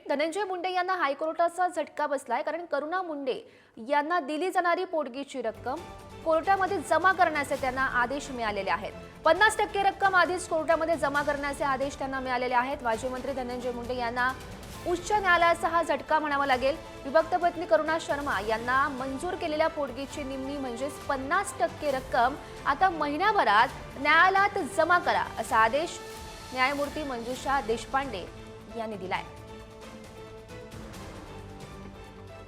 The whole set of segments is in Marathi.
धनंजय मुंडे यांना हायकोर्टाचा झटका बसलाय, कारण करुणा मुंडे यांना दिली जाणारी पोटगीची रक्कम कोर्टामध्ये जमा करण्याचे त्यांना आदेश मिळालेले आहेत। 50% रक्कम आधीच कोर्टामध्ये जमा करण्याचे आदेश त्यांना मिळालेले आहेत। माजी मंत्री धनंजय मुंडे यांना उच्च न्यायालयाचा हा झटका म्हणावा लागेल। विभक्त पत्नी करुणा शर्मा यांना मंजूर केलेल्या पोटगीची निम्मी म्हणजे 50% रक्कम आता महिन्याभरात न्यायालयात जमा करा असा आदेश न्यायमूर्ती मंजुषा देशपांडे यांनी दिलाय।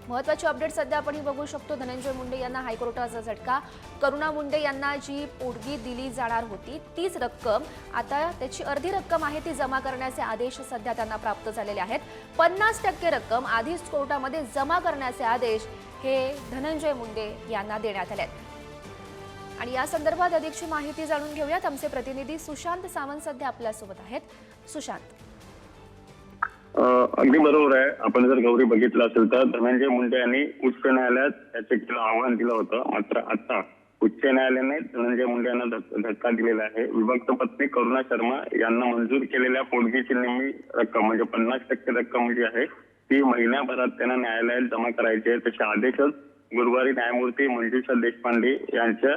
महत्त्वाची अपडेट सध्या आपण ही बघू शकतो। धनंजय मुंडे यांना हायकोर्टाचा झटका। करुणा मुंडे यांना जी पोटगी दिली जाणार होती तीच रक्कम आता त्याची अर्धी रक्कम आहे ती जमा करण्याचे आदेश सध्या त्यांना प्राप्त झालेले आहेत। 50% रक्कम आधीच कोर्टामध्ये जमा करण्याचे आदेश हे धनंजय मुंडे यांना देण्यात आले आहेत। आणि या संदर्भात अधिकची माहिती जाणून घेऊयात। आमचे प्रतिनिधी सुशांत सावंत सध्या आपल्या सोबत आहेत। सुशांत, अगदी बरोबर आहे। आपण जर गौरी बघितलं असेल तर धनंजय मुंडे यांनी उच्च न्यायालयात त्याचे आव्हान दिलं होतं, मात्र आता उच्च न्यायालयाने धनंजय मुंडे यांना धक्का दिलेला आहे। विभक्त पत्नी करुणा शर्मा यांना मंजूर केलेल्या पोटगीची निम्मी रक्कम म्हणजे 50% रक्कम जी आहे ती महिन्याभरात त्यांना न्यायालयात जमा करायची आहे। तसे आदेशच गुरुवारी न्यायमूर्ती मंजुषा देशपांडे यांच्या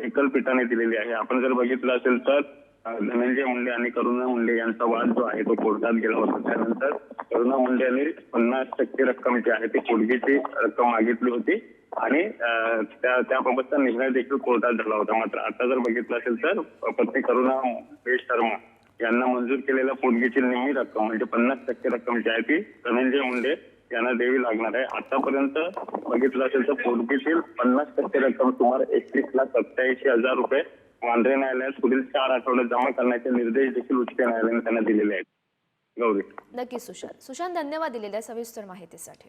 एकलपीठाने दिलेली आहे। आपण जर बघितलं असेल तर धनंजय मुंडे आणि करुणा मुंडे यांचा वाद जो आहे तो कोर्टात गेला होता। त्यानंतर करुणा मुंडे यांनी 50% रक्कम जी आहे ती पोटगीची रक्कम मागितली होती आणि त्याबाबतचा निर्णय देखील कोर्टात झाला होता। मात्र आता जर बघितलं असेल तर पत्नी करुणा शर्मा यांना मंजूर केलेल्या पोटगीची निम्मी रक्कम म्हणजे 50% रक्कम जी आहे ती धनंजय मुंडे यांना द्यावी लागणार आहे। आतापर्यंत बघितलं असेल तर पोटगीतील 50% रक्कम सुमारे 31,87,000 रुपये वांद्रे न्यायालयात पुढील 4 आठवड्यात जमा करण्याचे निर्देश देखील उच्च न्यायालयाने त्यांना दिलेले आहेत। गौरी, नक्की सुशांत, धन्यवाद दिलेल्या सविस्तर माहितीसाठी।